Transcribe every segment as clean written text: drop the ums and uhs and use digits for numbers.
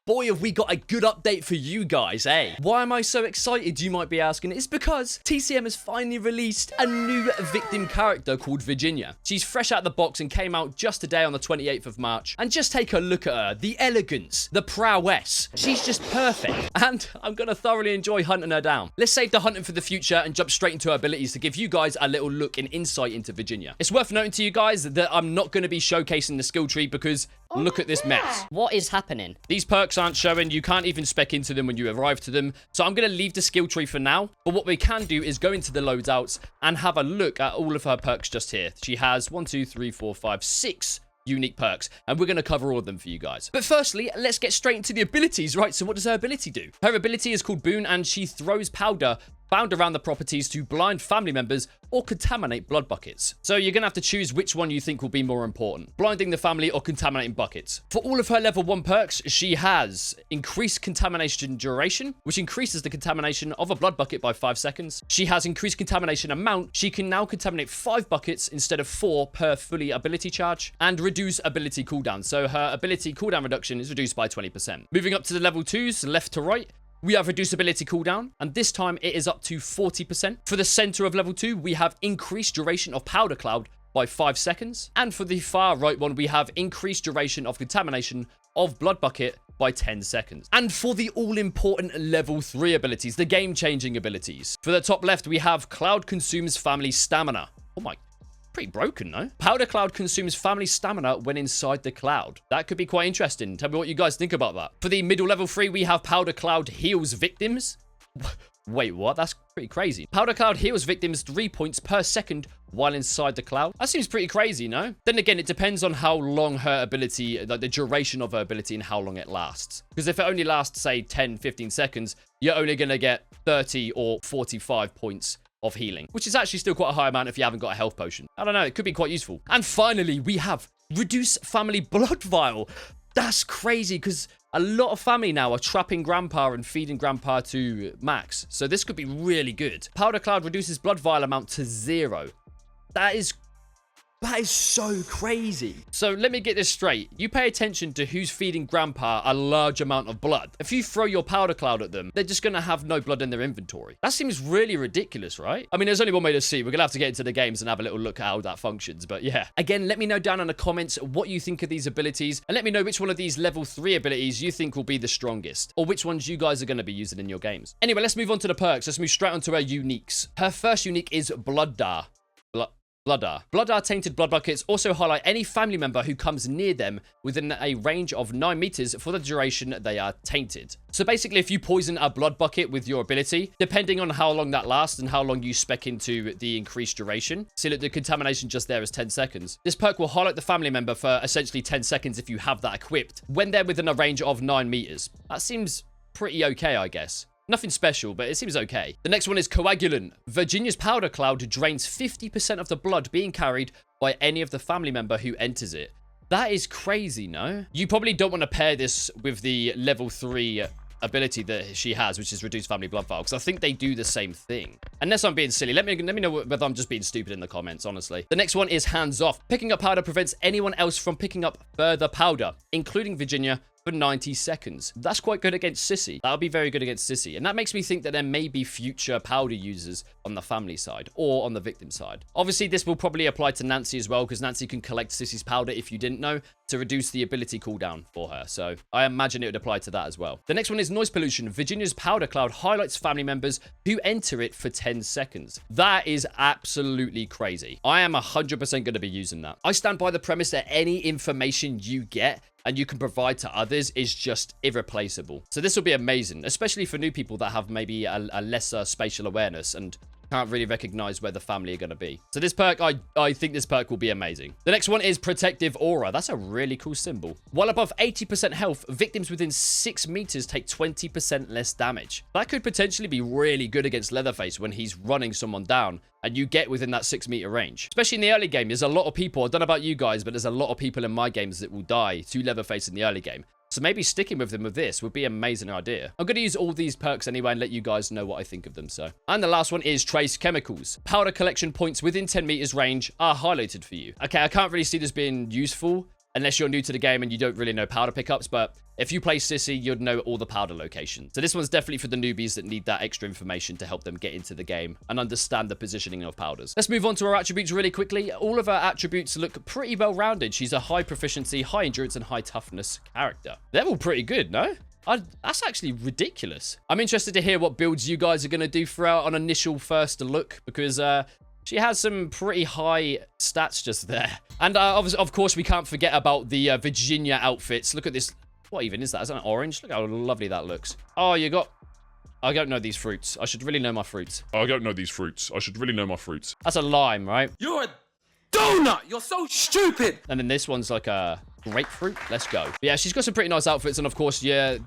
boy, have we got a good update for you guys, eh? Why am I so excited, you might be asking? It's because TCM has finally released a new victim character called Virginia. She's fresh out of the box and came out just today on the 28th of March. And just take a look at her. The elegance, the prowess. She's just perfect. And I'm going to thoroughly enjoy hunting her down. Let's save the hunting for the future and jump straight into her abilities to give you guys a little look and insight into Virginia. It's worth noting to you guys that I'm not going to be showcasing the skill tree because look at this mess. What is happening? These perks aren't showing. You can't even spec into them when you arrive to them. So I'm going to leave the skill tree for now. But what we can do is go into the loadouts and have a look at all of her perks just here. She has 1, 2, 3, 4, 5, 6 unique perks, and we're going to cover all of them for you guys. But firstly, let's get straight into the abilities, right? So what does her ability do? Her ability is called Boon, and she throws powder found around the properties to blind family members or contaminate blood buckets. So you're going to have to choose which one you think will be more important, blinding the family or contaminating buckets. For all of her level 1 perks, she has increased contamination duration, which increases the contamination of a blood bucket by 5 seconds. She has increased contamination amount. She can now contaminate 5 buckets instead of 4 per fully ability charge, and reduce ability cooldown. So her ability cooldown reduction is reduced by 20%. Moving up to the level 2s, left to right, we have reduced ability cooldown, and this time it is up to 40%. For the center of level 2, we have increased duration of powder cloud by 5 seconds. And for the far right one, we have increased duration of contamination of blood bucket by 10 seconds. And for the all-important level 3 abilities, the game-changing abilities. For the top left, we have Cloud consumes family stamina. Oh my, pretty broken, no? Powder cloud consumes family stamina when inside the cloud. That could be quite interesting. Tell me what you guys think about that. For the middle level 3, we have powder cloud heals victims. Wait, what? That's pretty crazy. Powder cloud heals victims 3 points per second while inside the cloud. That seems pretty crazy, no? Then again, it depends on how long her ability, like the duration of her ability and how long it lasts. Because if it only lasts, say, 10, 15 seconds, you're only going to get 30 or 45 points of healing, which is actually still quite a high amount if you haven't got a health potion. I don't know, it could be quite useful. And finally, we have reduce family blood vial. That's crazy because a lot of family now are trapping grandpa and feeding grandpa to max. So this could be really good. Powder cloud reduces blood vial amount to 0. That is so crazy. So let me get this straight. You pay attention to who's feeding grandpa a large amount of blood. If you throw your powder cloud at them, they're just going to have no blood in their inventory. That seems really ridiculous, right? I mean, there's only one way to see. We're going to have to get into the games and have a little look at how that functions. But yeah, again, let me know down in the comments what you think of these abilities. And let me know which one of these level 3 abilities you think will be the strongest. Or which ones you guys are going to be using in your games. Anyway, let's move on to the perks. Let's move straight on to our uniques. Her first unique is Bloodar. Bloodar tainted blood buckets also highlight any family member who comes near them within a range of 9 meters for the duration they are tainted. So basically, if you poison a blood bucket with your ability, depending on how long that lasts and how long you spec into the increased duration, see that the contamination just there is 10 seconds. This perk will highlight the family member for essentially 10 seconds if you have that equipped when they're within a range of 9 meters. That seems pretty okay, I guess. Nothing special, but it seems okay. The next one is Coagulant. Virginia's powder cloud drains 50% of the blood being carried by any of the family member who enters it. That is crazy, no? You probably don't want to pair this with the level 3 ability that she has, which is reduced family blood vial, because I think they do the same thing. Unless I'm being silly. Let me know whether I'm just being stupid in the comments, honestly. The next one is Hands Off. Picking up powder prevents anyone else from picking up further powder, including Virginia, for 90 seconds. That's quite good against Sissy. That'll be very good against Sissy. And that makes me think that there may be future powder users on the family side or on the victim side. Obviously, this will probably apply to Nancy as well, because Nancy can collect Sissy's powder, if you didn't know, to reduce the ability cooldown for her. So I imagine it would apply to that as well. The next one is Noise Pollution. Virginia's powder cloud highlights family members who enter it for 10 seconds. That is absolutely crazy. I am 100% going to be using that. I stand by the premise that any information you get and you can provide to others is just irreplaceable. So this will be amazing, especially for new people that have maybe a lesser spatial awareness and can't really recognize where the family are going to be. So this perk, I think this perk will be amazing. The next one is Protective Aura. That's a really cool symbol. While above 80% health, victims within 6 meters take 20% less damage. That could potentially be really good against Leatherface when he's running someone down and you get within that 6 meter range. Especially in the early game, there's a lot of people, I don't know about you guys, but there's a lot of people in my games that will die to Leatherface in the early game. So maybe sticking with them with this would be an amazing idea. I'm going to use all these perks anyway and let you guys know what I think of them. So, and the last one is Trace Chemicals. Powder collection points within 10 meters range are highlighted for you. Okay, I can't really see this being useful unless you're new to the game and you don't really know powder pickups, but if you play Sissy, you'd know all the powder locations. So this one's definitely for the newbies that need that extra information to help them get into the game and understand the positioning of powders. Let's move on to our attributes really quickly. All of her attributes look pretty well-rounded. She's a high proficiency, high endurance, and high toughness character. They're all pretty good, no? That's actually ridiculous. I'm interested to hear what builds you guys are going to do throughout on initial first look, because she has some pretty high stats just there. And of course, we can't forget about the Virginia outfits. Look at this. What even is that? Is that an orange? Look how lovely that looks. Oh, you got... I don't know these fruits. I should really know my fruits. I don't know these fruits. I should really know my fruits. That's a lime, right? You're a donut! You're so stupid! And then this one's like a grapefruit. Let's go. But yeah, she's got some pretty nice outfits. And of course, yeah...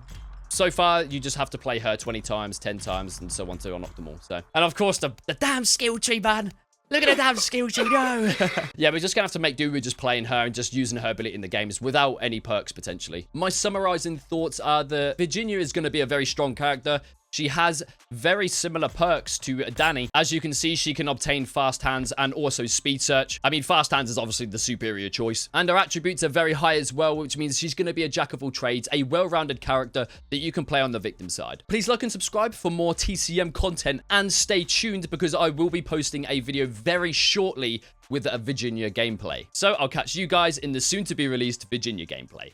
So far, you just have to play her 20 times, 10 times, and so on to unlock them all. So, and of course, the damn skill tree, man. Look at the damn skill tree, no. Yeah, we're just going to have to make do with just playing her and just using her ability in the games without any perks, potentially. My summarizing thoughts are that Virginia is going to be a very strong character. She has very similar perks to Danny. As you can see, she can obtain fast hands and also speed search. I mean, fast hands is obviously the superior choice. And her attributes are very high as well, which means she's going to be a jack of all trades, a well-rounded character that you can play on the victim side. Please like and subscribe for more TCM content, and stay tuned because I will be posting a video very shortly with a Virginia gameplay. So I'll catch you guys in the soon-to-be-released Virginia gameplay.